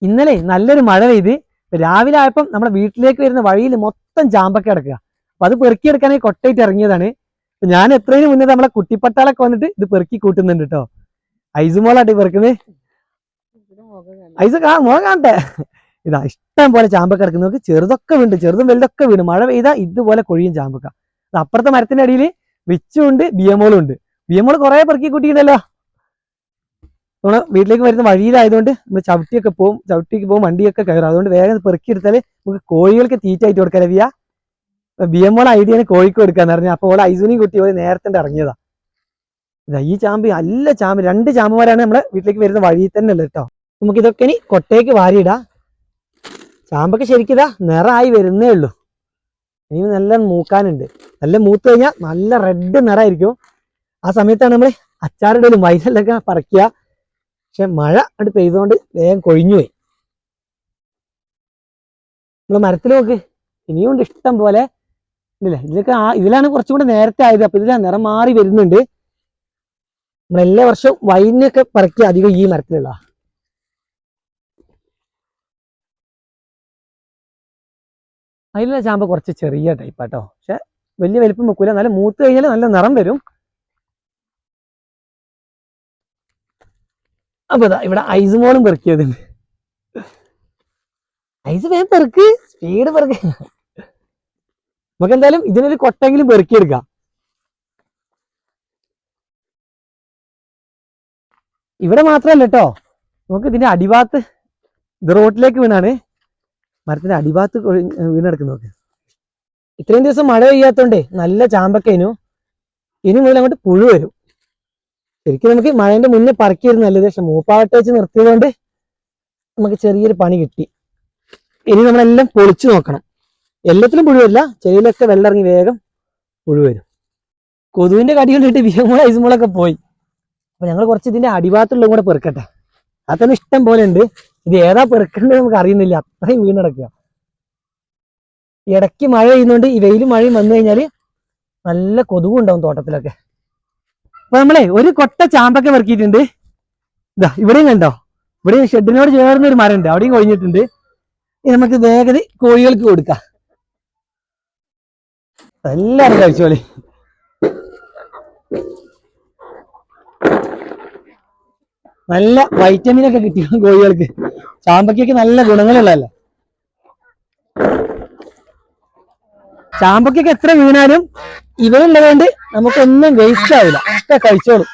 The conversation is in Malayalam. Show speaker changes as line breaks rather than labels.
ഇന്നലെ നല്ലൊരു മഴ പെയ്ത് രാവിലെ ആയപ്പം നമ്മുടെ വീട്ടിലേക്ക് വരുന്ന വഴിയിൽ മൊത്തം ചാമ്പക്ക കിടക്കുക. അപ്പൊ അത് പെറുക്കിയെടുക്കാനായി കൊട്ടയിട്ട് ഇറങ്ങിയതാണ്. ഞാൻ എത്രയും മുന്നേ നമ്മളെ കുട്ടിപ്പട്ടാളൊക്കെ വന്നിട്ട് ഇത് പെറുക്കി കൂട്ടുന്നുണ്ട് കേട്ടോ. ഐസുമോളാട്ടി പെറുക്കുന്നത്. ഐസ് മുഖം കാണട്ടെ. ഇതാ ഇഷ്ടം പോലെ ചാമ്പക്ക കിടക്കുന്നത്. ചെറുതൊക്കെ വീണ്ട്, ചെറുതും വലുതൊക്കെ വീണ്. മഴ പെയ്താൽ ഇതുപോലെ കൊഴിയും ചാമ്പക്ക. അപ്പുറത്തെ മരത്തിന്റെ അടിയിൽ വിച്ചും ഉണ്ട്, ബിയമോളും ഉണ്ട്. ബിയമോള് കുറെ പെറുക്കി കൂട്ടിയിട്ടുണ്ടല്ലോ. നമ്മള് വീട്ടിലേക്ക് വരുന്ന വഴിയിലായതുകൊണ്ട് നമ്മൾ ചവിട്ടിക്ക് പോകും, വണ്ടിയൊക്കെ കയറും. അതുകൊണ്ട് വേഗം പെറുക്കിയെടുത്താൽ നമുക്ക് കോഴികൾക്ക് തീറ്റായിട്ട് കൊടുക്കാം. ലവിയ ബിയമോൾ ഐഡിയാണ് കോഴിക്ക് കൊടുക്കാന്ന് പറഞ്ഞു. അപ്പോൾ ഓളെ ഐസുനെയും കുട്ടി പോലെ നേരത്തെ ഇറങ്ങിയതാ. ഇതാ ഈ ചാമ്പ് നല്ല ചാമ്പ്, 2 ചാമ്പുമാരാണ് നമ്മുടെ വീട്ടിലേക്ക് വരുന്ന വഴിയിൽ തന്നെ ഉള്ളത് കേട്ടോ. നമുക്ക് ഇതൊക്കെ ഇനി കൊട്ടയ്ക്ക് വാരിയിടാം. ചാമ്പൊക്കെ ശരിക്കും ഇതാ നിറമായി വരുന്നേ ഉള്ളൂ. ഇനി നല്ല മൂക്കാനുണ്ട്. നല്ല മൂത്ത് കഴിഞ്ഞാൽ നല്ല റെഡ് നിറമായിരിക്കും. ആ സമയത്താണ് നമ്മൾ അച്ചാറിടലും വയലിലൊക്കെ പറിക്കുക. പക്ഷെ മഴ അത് പെയ്തുകൊണ്ട് വേഗം കൊഴിഞ്ഞുപോയി. നമ്മൾ മരത്തിൽ നോക്ക്, ഇനിയും ഉണ്ട് ഇഷ്ടം പോലെ. ഇല്ലേ, ഇതിലാണ് കുറച്ചും കൂടെ നേരത്തെ ആയത്. അപ്പൊ ഇതിലാണ് നിറം മാറി വരുന്നുണ്ട്. നമ്മളെല്ലാ വർഷവും വൈനൊക്കെ പറിക്കുക അധികം ഈ മരത്തിലുള്ള. അതിലുള്ള ചാമ്പ കുറച്ച് ചെറിയ ടൈപ്പാട്ടോ. പക്ഷെ വലിയ വലിപ്പം വെക്കൂല. നല്ല മൂത്ത് കഴിഞ്ഞാൽ നല്ല നിറം വരും. അപ്പൊ ഇതാ ഇവിടെ ഐസുമോളും പെറുക്കിയതുണ്ട്. ഐസ് വേഗം പെറുക്ക്, സ്പീഡ് പെറുക്ക്. നമുക്ക് എന്തായാലും ഇതിനൊരു കൊട്ടെങ്കിലും പെറുക്കിയെടുക്കാം. ഇവിടെ മാത്രമല്ല കേട്ടോ, നമുക്ക് ഇതിന്റെ അടിഭാഗത്ത്, ഇത് റോട്ടിലേക്ക് വീണാണ്. മരത്തിന്റെ അടിഭാഗത്ത് വീണെടുക്കുന്നു. നോക്ക്, ഇത്രയും ദിവസം മഴ പെയ്യാത്തോണ്ടേ നല്ല ചാമ്പക്കയിനു. ഇനി മുതൽ അങ്ങോട്ട് പുഴു വരും. ശരിക്കും നമുക്ക് മഴേന്റെ മുന്നേ പറക്കിയിരുന്നു നല്ലത്. പക്ഷെ മൂപ്പാവട്ടെ വെച്ച് നിർത്തിയതുകൊണ്ട് നമുക്ക് ചെറിയൊരു പണി കിട്ടി. ഇനി നമ്മളെല്ലാം പൊളിച്ചു നോക്കണം. എല്ലാത്തിലും പുഴു വരില്ല, ചെടിയിലൊക്കെ വെള്ളം ഇറങ്ങി വേഗം പുഴു വരും. കൊതുവിന്റെ കടി കൊണ്ടിട്ട് ബിയമോളും ഐസുമോളൊക്കെ പോയി. അപ്പൊ ഞങ്ങൾ കുറച്ച് ഇതിന്റെ അടിഭാഗത്തുള്ളതും കൂടെ പെറുക്കട്ടെ. അതൊന്നും ഇഷ്ടം പോലെ ഉണ്ട്. ഇത് ഏതാ പെറുക്കേണ്ടത് നമുക്ക് അറിയുന്നില്ല, അത്രയും വീണടക്കുക. ഇടയ്ക്ക് മഴ പെയ്യുന്നോണ്ട് ഈ വെയിലും മഴയും വന്നു കഴിഞ്ഞാല് നല്ല കൊതുകും ഉണ്ടാവും തോട്ടത്തിലൊക്കെ. അപ്പൊ നമ്മളെ ഒരു കൊട്ട ചാമ്പൊക്കെ പെറുക്കിയിട്ടുണ്ട്. ഇതാ ഇവിടെയും കണ്ടോ, ഇവിടെയും ഷെഡിനോട് ചേർന്ന ഒരു മരം ഉണ്ട്, അവിടെയും കൊഴിഞ്ഞിട്ടുണ്ട്. നമുക്ക് വേഗത കോഴികൾക്ക് കൊടുക്കാം. എല്ലാരും കഴിച്ചോളി. നല്ല വൈറ്റമിൻ ഒക്കെ കിട്ടിയ കോഴികൾക്ക്. ചാമ്പക്കൊക്കെ നല്ല ഗുണങ്ങളുള്ളതല്ലേ. ചാമ്പക്കൊക്കെ എത്ര വീണാലും ഇവരുള്ളതുകൊണ്ട് നമുക്കൊന്നും വേസ്റ്റ് ആവില്ല, ഒക്കെ കഴിച്ചോളും.